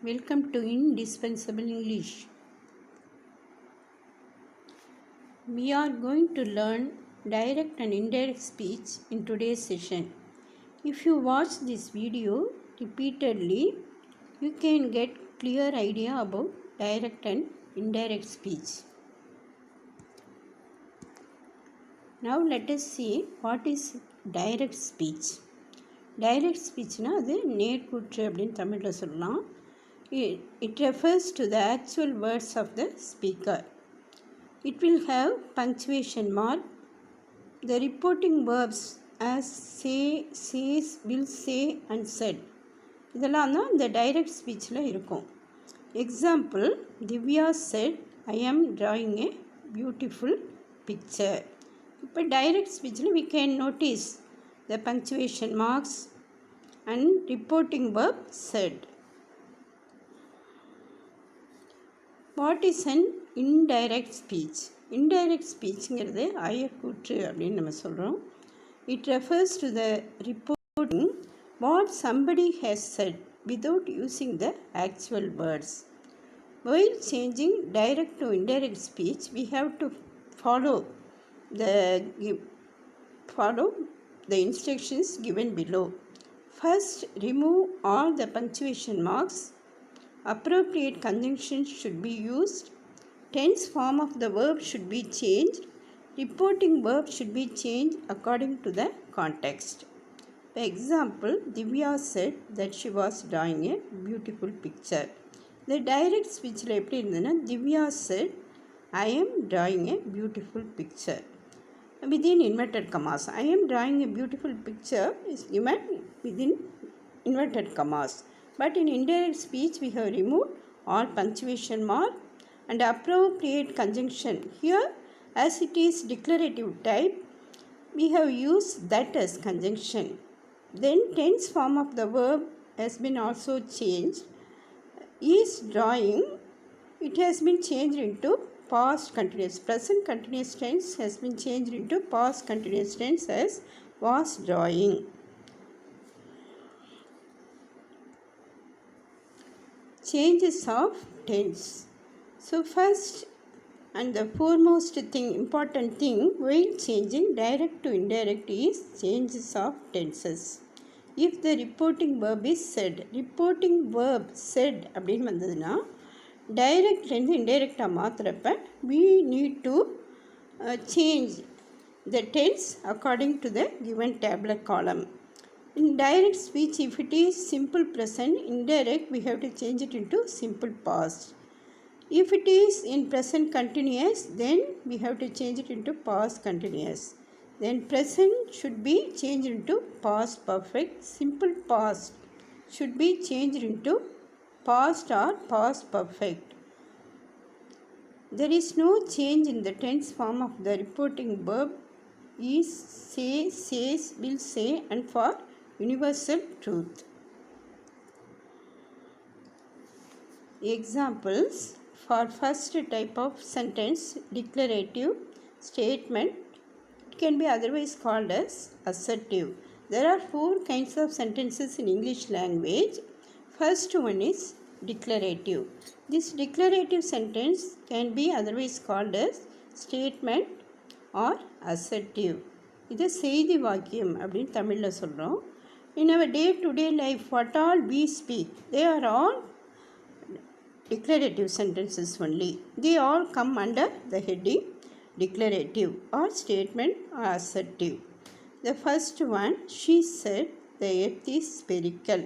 Welcome to Indispensable English. We are going to learn direct and indirect speech in today's session. If you watch this video repeatedly, you can get clear idea about direct and indirect speech. Now let us see what is direct speech. Direct speech na அது நேர்கூற்று அப்படின்னு தமிழில் சொல்லலாம். It refers to the actual words of the speaker. It will have punctuation mark. The reporting verbs as say, says, will say and said. இதெல்லாம் தான் இந்த direct ஸ்பீச்சில் இருக்கும். Example, Divya said, I am drawing a beautiful picture. இப்போ direct ஸ்பீச்சில் we can notice the punctuation marks and reporting verb said. What is an indirect speech? Indirect speechங்கிறது ஐயக்கூற்று அப்படின்னு நம்ம சொல்கிறோம். It refers to the reporting what somebody has said without using the actual words. While changing direct to indirect speech, we have to follow the instructions given below. First, remove all the punctuation marks. Appropriate conjunctions should be used. Tense form of the verb should be changed. Reporting verb should be changed according to the context. For example, Divya said that she was drawing a beautiful picture. The direct speech la eppadi irundhana, Divya said, I am drawing a beautiful picture. Within inverted commas. I am drawing a beautiful picture is given within inverted commas. But in indirect speech, we have removed all punctuation mark and appropriate conjunction. Here, as it is declarative type, we have used that as conjunction. Then tense form of the verb has been also changed. Is drawing, it has been changed into past continuous. Present continuous tense has been changed into past continuous tense as was drawing. Changes of tense. So first and the foremost thing, important thing while changing direct to indirect is changes of tenses. If the reporting verb is said, reporting verb said அப்படின்னு வந்ததுன்னா டைரக்ட்லேருந்து இன்டைரக்டாக மாற்றுறப்ப we need to change the tense according to the given tabular column. In direct speech, if it is simple present, indirect, we have to change it into simple past. If it is in present continuous, then we have to change it into past continuous. Then present should be changed into past perfect. Simple past should be changed into past or past perfect. There is no change in the tense form of the reporting verb is, say, says, will say and for universal truth. Examples for first type of sentence, declarative statement, it can be otherwise called as assertive. There are 4 kinds of sentences in English language. First one is declarative. This declarative sentence can be otherwise called as statement or assertive. இது செய்தி வாக்கியம் அப்படின்னு தமிழில் சொல்கிறோம். In our day-to-day life, what all we speak, they are all declarative sentences only. They all come under the heading declarative or statement or assertive. The first one, she said the earth is spherical.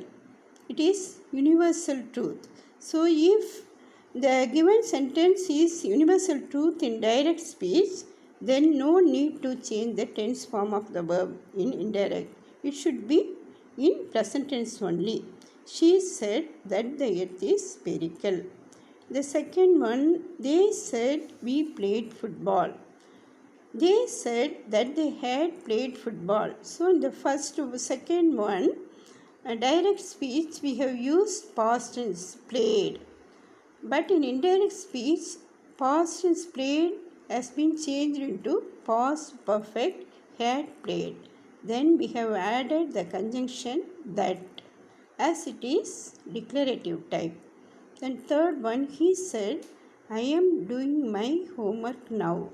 It is universal truth. So if the given sentence is universal truth in direct speech, then no need to change the tense form of the verb in indirect. It should be in present tense only. She said that the earth is spherical. The second one, they said we played football. They said that they had played football. So in the second one, direct speech, we have used past tense played. But in indirect speech, past tense played has been changed into past perfect had played. Then we have added the conjunction that as it is declarative type. Then third one, he said, I am doing my homework now.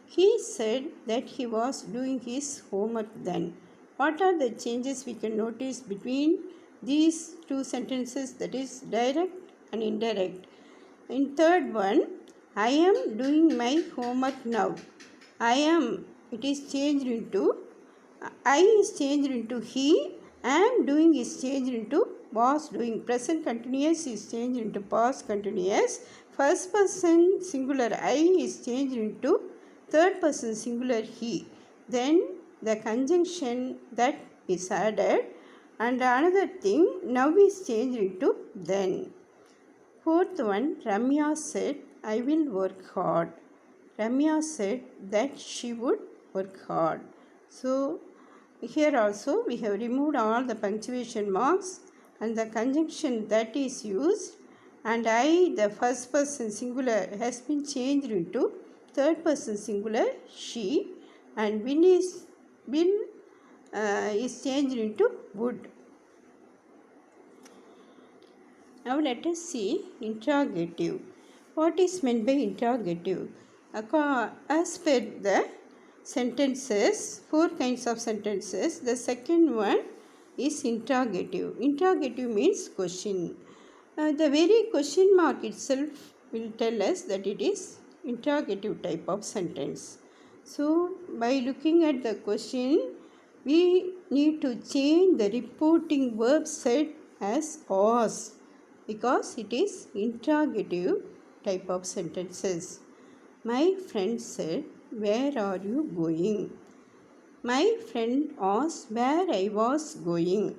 He said that he was doing his homework then. What are the changes we can notice between these two sentences, that is direct and indirect? In third one, I am doing my homework now. I am, it is changed into, I is changed into he, am doing is changed into was doing. Present continuous is changed into past continuous. First person singular I is changed into third person singular he. Then the conjunction that is added, and another thing now is changed into then. Fourth one, Ramya said, I will work hard. Ramya said that she would work hard. So, here also we have removed all the punctuation marks and the conjunction that is used, and I, the first person singular, has been changed into third person singular she, and will is changed into would. Now let us see interrogative. What is meant by interrogative? As per the sentences, four kinds of sentences, the second one is interrogative. Interrogative means question. The very question mark itself will tell us that it is interrogative type of sentence. So by looking at the question, we need to change the reporting verb said as was, because it is interrogative type of sentences. My friend said, where are you going? My friend asked where I was going.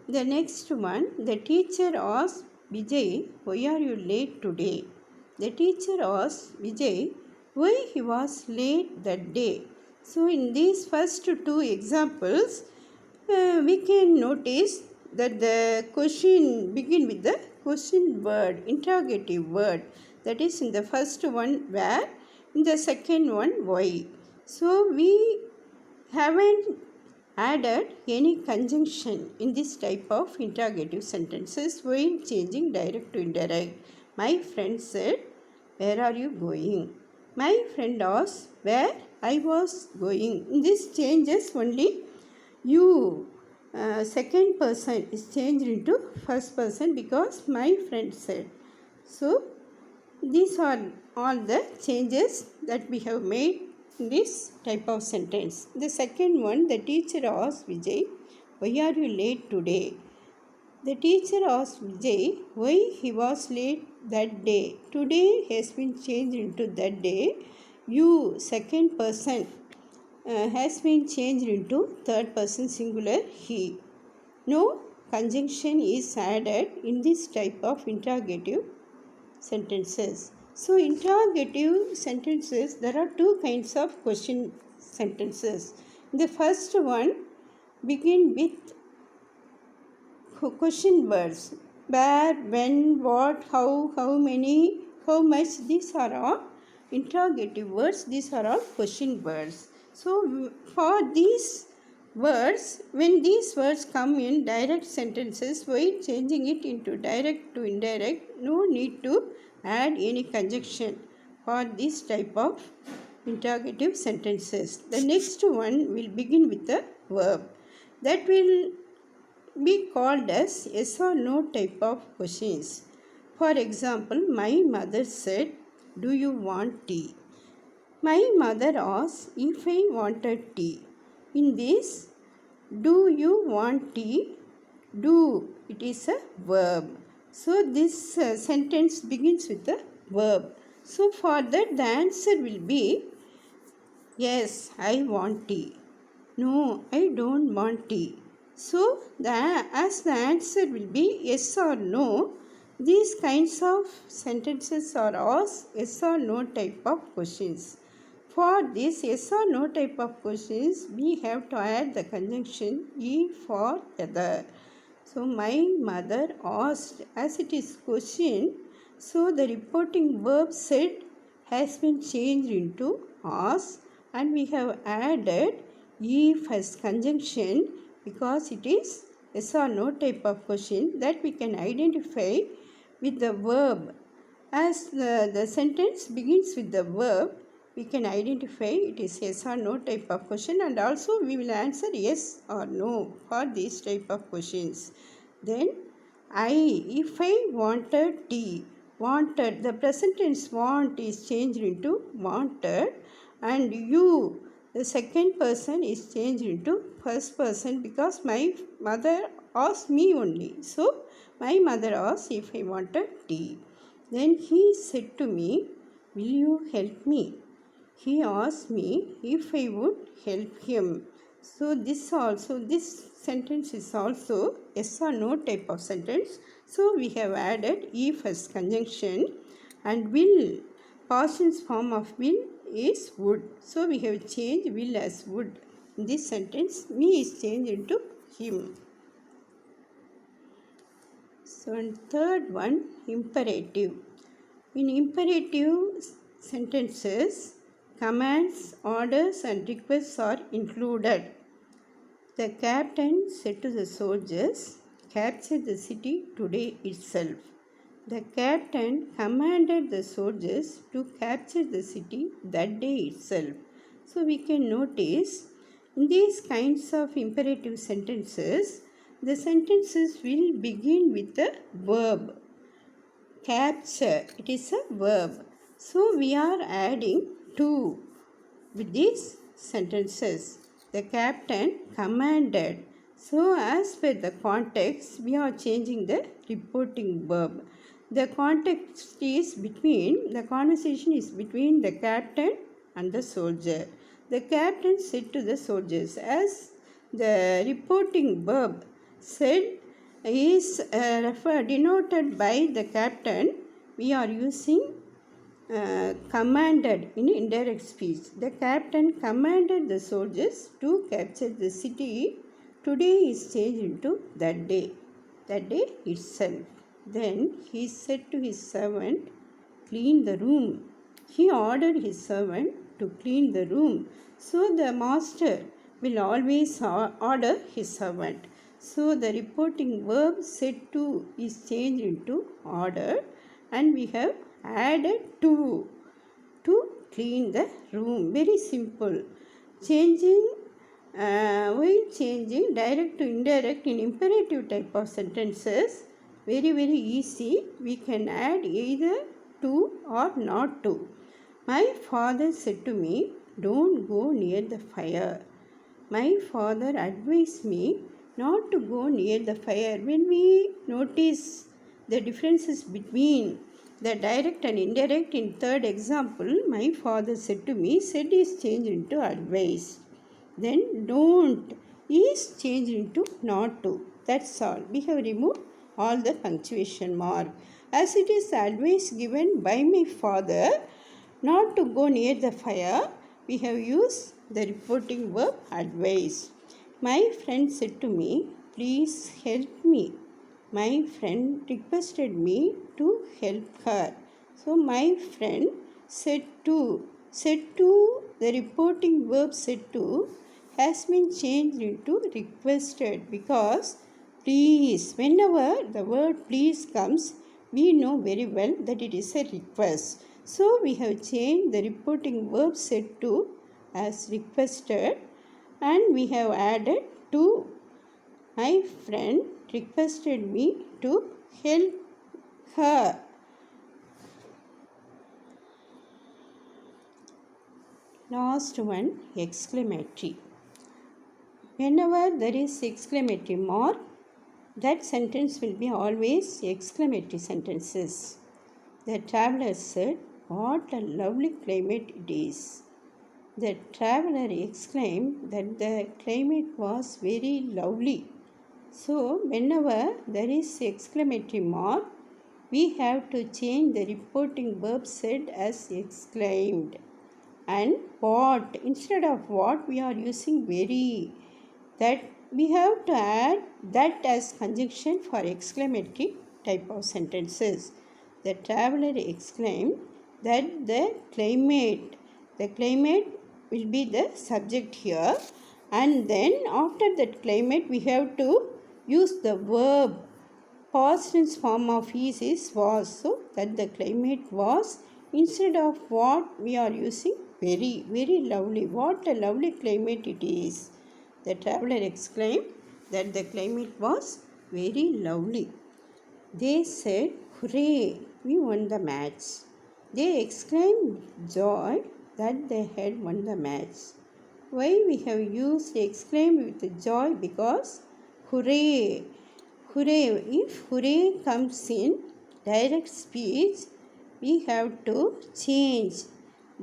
The next one, the teacher asked Vijay, why are you late today? The teacher asked Vijay why he was late that day. So in these first two examples, we can notice that the question begin with the question word, interrogative word. That is in the first one where, in the second one why. So we haven't added any conjunction in this type of interrogative sentences while changing direct to indirect. My friend said, where are you going? My friend asked where I was going. In this changes only you, second person is changed into first person because my friend said. So these are all the changes that we have made in this type of sentence. The second one, the teacher asked Vijay, why are you late today? The teacher asked Vijay why he was late that day. Today has been changed into that day. You, second person, has been changed into third person singular he. No conjunction is added in this type of interrogative sentences. So interrogative sentences, there are two kinds of question sentences. The first one begin with question words. Where, when, what, how many, how much. These are all interrogative words. These are all question words. So for these words, when these words come in direct sentences, while changing it into direct to indirect, no need to add any conjunction for this type of interrogative sentences. The next one will begin with a verb. That will be called as yes or no type of questions. For example, my mother said, do you want tea? My mother asked if I wanted tea. In this, do you want tea? Do, it is a verb. So this sentence begins with a verb. So for that the answer will be yes, I want tea. No, I don't want tea. So as the answer will be yes or no, these kinds of sentences are all yes or no type of questions. For this yes or no type of questions, we have to add the conjunction e for other. So my mother asked, as it is question, so the reporting verb said has been changed into asked, and we have added if as conjunction because it is yes or no type of question that we can identify with the verb. As the sentence begins with the verb, we can identify it is yes or no type of question, and also we will answer yes or no for these type of questions. Then if I wanted tea, wanted, the present tense want is changed into wanted, and you, the second person, is changed into first person because my mother asked me only. So my mother asked if I wanted tea. Then he said to me, will you help me? He asked me if I would help him. So this sentence is also yes or no type of sentence. So we have added if as conjunction, and will, past tense form of will is would. So we have changed will as would. In this sentence, me is changed into him. So and third one, imperative. In imperative sentences, commands, orders and requests are included. The captain said to the soldiers, capture the city today itself. The captain commanded the soldiers to capture the city that day itself. So we can notice in these kinds of imperative sentences, the sentences will begin with a verb. Capture, it is a verb. So we are adding to with these sentences. The captain commanded. So as per the context, we are changing the reporting verb. The conversation is between the captain and the soldier. The captain said to the soldiers, as the reporting verb said is denoted by the captain, we are using commanded in indirect speech. The captain commanded the soldiers to capture the city. Today is changed into that day itself. Then he said to his servant, clean the room. He ordered his servant to clean the room. So the master will always order his servant. So the reporting verb said to is changed into order, and we have added to clean the room. Very simple. While changing direct to indirect in imperative type of sentences, very easy. We can add either to or not to. My father said to me, don't go near the fire. My father advised me not to go near the fire. When we notice the differences between the direct and indirect in third example, my father said to me, said is changed into advice. Then don't is changed into not to. That's all. We have removed all the punctuation mark. As it is advice given by my father not to go near the fire, we have used the reporting verb advice. My friend said to me, please help me. My friend requested me to help her. So my friend said to, the reporting verb said to has been changed into requested because please, whenever the word please comes, we know very well that it is a request. So we have changed the reporting verb said to as requested, and we have added to. My friend requested me to help her. Last one, exclamatory. Whenever there is exclamatory mark, that sentence will be always exclamatory sentences. The traveler said, what a lovely climate it is. The traveler exclaimed that the climate was very lovely. So, whenever there is exclamatory mark, we have to change the reporting verb said as exclaimed. And what, instead of what, we are using very. That we have to add that as conjunction for exclamatory type of sentences. The traveler exclaimed that the climate will be the subject here, and then after that climate we have to use the verb Past tense form of is was, so that the climate was. Instead of what, we are using very, very lovely. What a lovely climate it is. The traveler exclaimed that the climate was very lovely. They said, "Hooray, we won the match." They exclaimed with joy that they had won the match. Why we have used exclaimed with joy? Because hooray, hooray. If hooray comes in direct speech, we have to change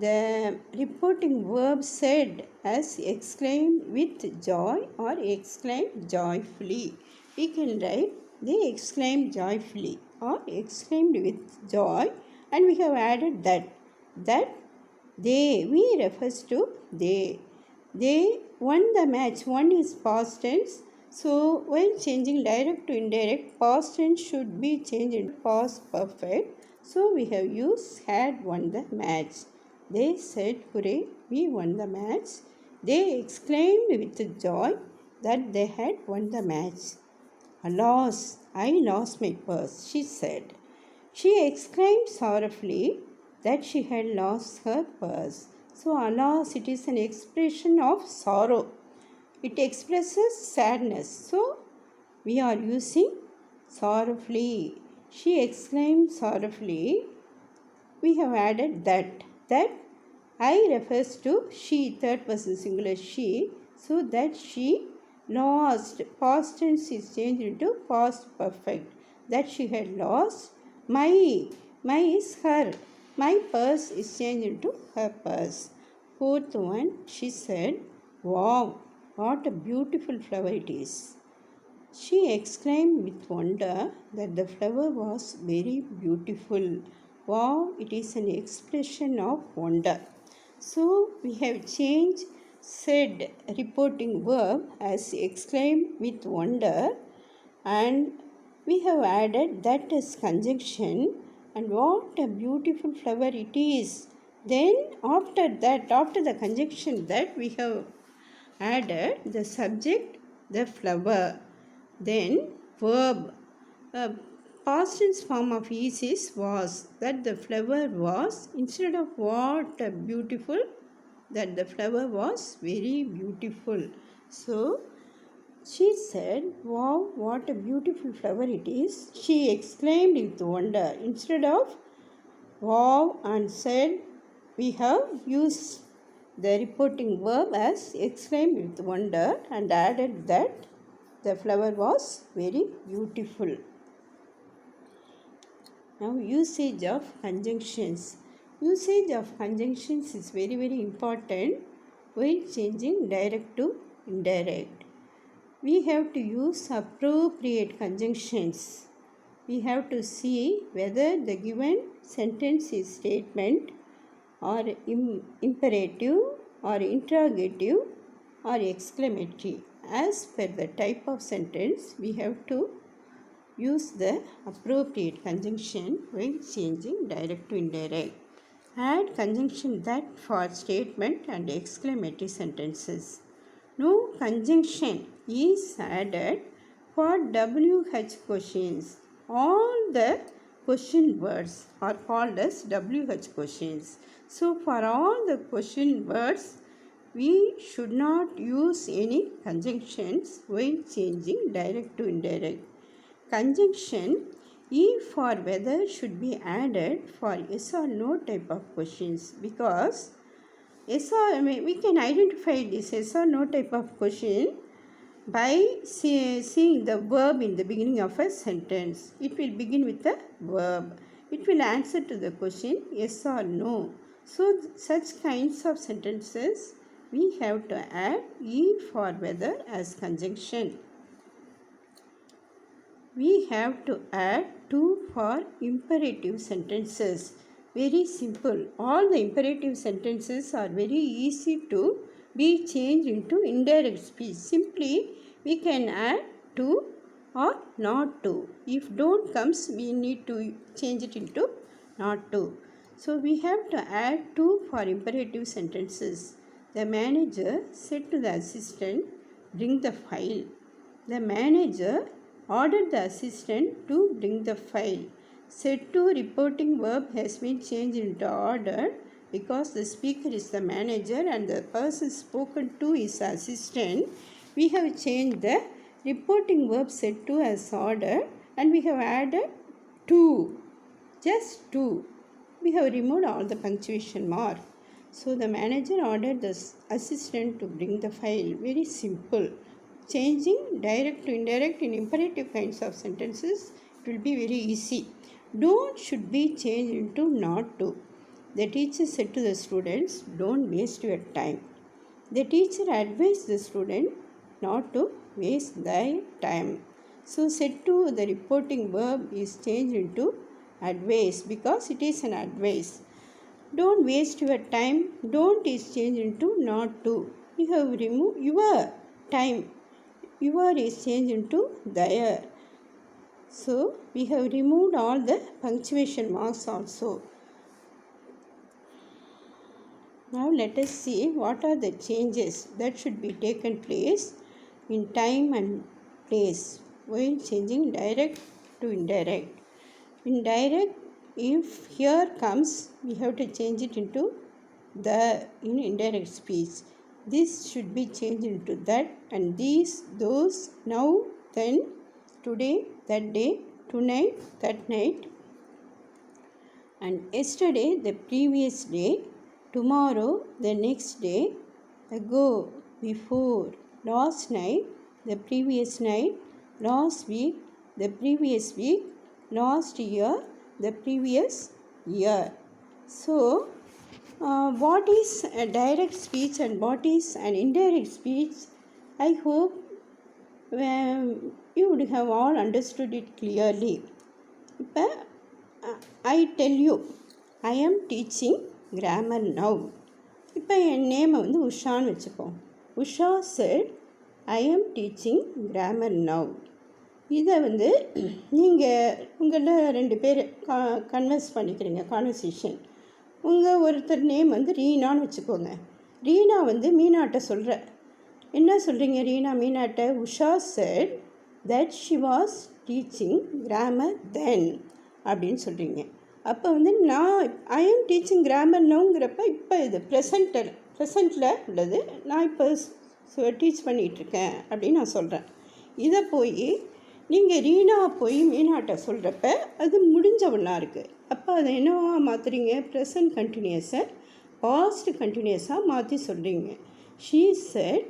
the reporting verb said as exclaim with joy or exclaim joyfully. We can write they exclaimed joyfully or exclaimed with joy, and we have added that they, we refers to they. They won the match. One is past tense. So when changing direct to indirect, past tense should be changed into past perfect. So we have used had won the match. They said, "Hooray, we won the match." They exclaimed with joy that they had won the match. "Alas, I lost my purse," she said. She exclaimed sorrowfully that she had lost her purse. So, alas, it is an expression of sorrow. It expresses sadness. So, we are using sorrowfully. She exclaimed sorrowfully. We have added that. That I refers to she, third person singular she. So, that she lost. Past tense is changed into past perfect. That she had lost. My is her. My purse is changed into her purse. Fourth one, she said, "Wow, what a beautiful flower it is." She exclaimed with wonder that the flower was very beautiful. Wow, it is an expression of wonder. So we have changed said reporting verb as exclaimed with wonder, and we have added that as conjunction. And what a beautiful flower it is. Then after that, after the conjunction that, we have added the subject, the flower. Then verb. Past tense form of is was, that the flower was. Instead of what a beautiful, that the flower was very beautiful. So she said, "Wow, what a beautiful flower it is." She exclaimed with wonder. Instead of wow and said, we have used the reporting verb as exclaimed with wonder and added that the flower was very beautiful. Now, usage of conjunctions. Usage of conjunctions is very, very important while changing direct to indirect. We have to use appropriate conjunctions. We have to see whether the given sentence is statement or imperative or interrogative or exclamatory. As per the type of sentence, we have to use the appropriate conjunction when changing direct to indirect. Add conjunction that for statement and exclamatory sentences. No conjunction is added for WH questions. All the question words are called as WH questions. So, for all the question words, we should not use any conjunctions when changing direct to indirect. Conjunction if or whether should be added for yes or no type of questions, because yes or we can identify this yes or no type of question by seeing the verb in the beginning of a sentence. It will begin with the verb. It will answer to the question yes or no. So such kinds of sentences we have to add if or whether as conjunction. We have to add to for imperative sentences. Very simple. All the imperative sentences are very easy to be changed into indirect speech. Simply we can add to or not to. If don't comes, we need to change it into not to. So we have to add to for imperative sentences. The manager said to the assistant, "Bring the file." The manager ordered the assistant to bring the file. Set to reporting verb has been changed into ordered because the speaker is the manager and the person spoken to is the assistant. We have changed the reporting verb set to as ordered and we have added to, just to. We have removed all the punctuation mark. So the manager ordered the assistant to bring the file. Very simple. Changing direct to indirect in imperative kinds of sentences, it will be very easy. Don't should be changed into not to. The teacher said to the students, don't waste your time. The teacher advised the student not to waste their time. So said to the reporting verb is changed into advice because it is an advice. Don't waste your time. Don't is changed into not to. You have removed your time. Your is changed into their. So we have removed all the punctuation marks also. Now let us see what are the changes that should be taken place in time and place while changing direct to indirect. Indirect, if here comes, we have to change it into the in indirect speech. This should be changed into that, and these, those, now, then, today, that day, tonight, that night, and yesterday, the previous day, tomorrow, the next day, ago, before, last night, the previous night, last week, the previous week, last year, the previous year. So, what is a direct speech and what is an indirect speech? I hope you would have all understood it clearly. I tell you, I am teaching grammar now. இப்போ என் நேமை வந்து உஷான்னு வச்சுப்போம். Usha said, I am teaching grammar now. இதை வந்து நீங்கள் உங்களில் 2 பேர் converse பண்ணிக்கிறீங்க, கான்வர்சேஷன். உங்கள் ஒருத்தர் நேம் வந்து ரீனான்னு வச்சுக்கோங்க. ரீனா வந்து மீனாட்ட சொல்கிற, என்ன சொல்கிறீங்க Reena மீனாட்ட? Usha said that she was teaching grammar then அப்படின்னு சொல்கிறீங்க. அப்போ வந்து நான் ஐ எம் டீச்சிங் கிராமர் நோங்கிறப்ப இப்போ இது ப்ரெசண்ட்டில் உள்ளது, நான் இப்போ டீச் பண்ணிகிட்ருக்கேன் அப்படின்னு நான் சொல்கிறேன். இதை போய் நீங்கள் ரீனா போய் மீனாட்ட சொல்கிறப்ப அது முடிஞ்ச ஒன்றா இருக்குது. அப்போ அதை என்னவா மாற்றுறீங்க? ப்ரெசன்ட் கண்டினியூஸை பாஸ்ட் கண்டினியூஸாக மாற்றி சொல்கிறீங்க. She said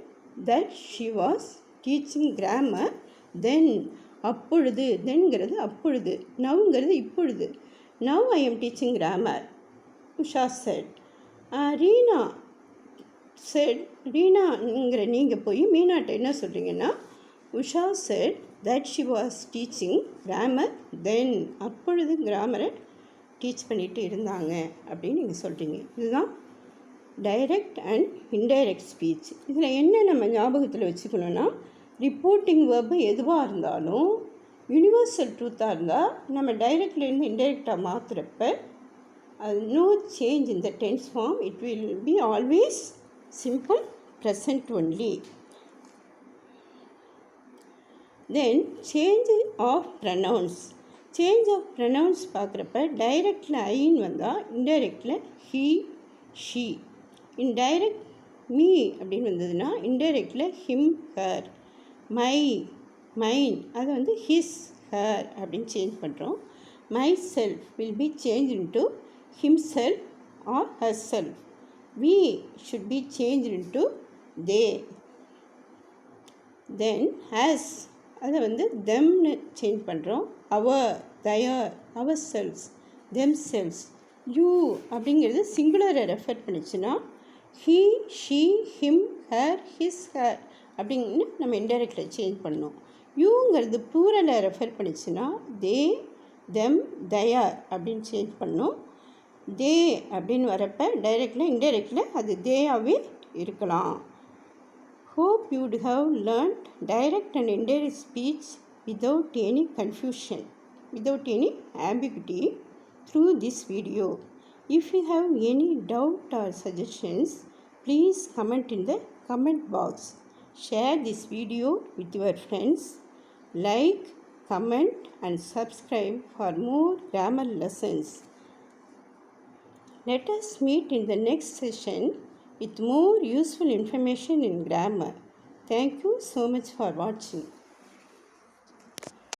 that she was teaching grammar then, அப்பொழுது, தென்கிறது அப்பொழுது, நவ்ங்கிறது இப்பொழுது. Now I am teaching grammar, Usha said. Reena said, ரீனாங்கிற நீங்கள் போய் மீனாட்ட என்ன சொல்கிறீங்கன்னா, Usha said that she was teaching grammar then, அப்பொழுது கிராமரை டீச் பண்ணிட்டு இருந்தாங்க அப்படின்னு நீங்கள் சொல்கிறீங்க. இதுதான் டைரக்ட் அண்ட் இன்டைரக்ட் ஸ்பீச். இதில் என்ன நம்ம ஞாபகத்தில் வச்சுக்கணுன்னா, ரிப்போர்ட்டிங் வேர்பு எதுவாக இருந்தாலும் யூனிவர்சல் ட்ரூத்தாக இருந்தால் நம்ம டைரக்ட்லேருந்து இன்டைரக்டாக மாற்றுறப்ப அது no change in the tense form, it will be always simple present only. Then change of pronouns. Change of pronouns பார்க்குறப்ப டைரக்டில் ஐன்னு வந்தால் இன்டைரக்டில் ஹீ ஷீ. இன்டைரக்ட் மீ அப்படின்னு வந்ததுன்னா இன்டைரக்டில் ஹிம் ஹர். மை மைன் அதை வந்து ஹிஸ் ஹர் அப்படின்னு சேஞ்ச் பண்ணுறோம். Myself will be change into himself or herself. We should be change into they. Then us அதை வந்து தெம்னு சேஞ்ச் பண்ணுறோம். Our, their, ourselves, themselves. You அப்படிங்கிறது சிங்குலரை ரெஃபர் பண்ணிச்சுன்னா he she him her his her அப்படின்னு நம்ம இன்டைரக்டில் change பண்ணோம். யூங்கிறது ப்ளூரலை ரெஃபர் பண்ணிச்சுன்னா தே, தெம், தயார் அப்படின்னு சேஞ்ச் பண்ணோம். தே அப்படின்னு வரப்போ டைரக்டில் இன்டைரக்டில் அது தேயாகவே இருக்கலாம். Hope you would have learnt direct and indirect speech without any confusion, without any ambiguity through this video. If you have any doubt or suggestions, please comment in the comment box. Share this video with your friends. Like, comment and subscribe for more grammar lessons. Let us meet in the next session with more useful information in grammar. Thank you so much for watching.